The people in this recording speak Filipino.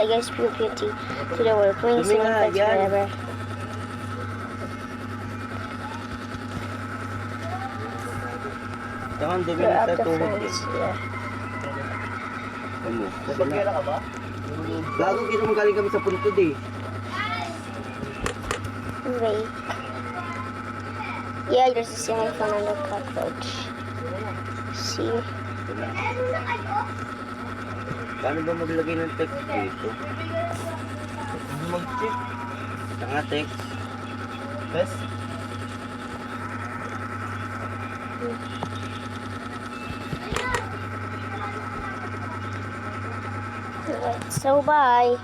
I guess pure beauty to the world. Wings Dumi and nga, friends yan. forever. Saka ang dumi You're ng out of tuhod friends. eh. Yeah. Ano? Bago kita magaling kami sa puntod eh. Wait. Yeah, you're just having fun on the cockroach. See? Paano ba maglagay ng text dito? Mag-chip. Saka text. Best. So bye.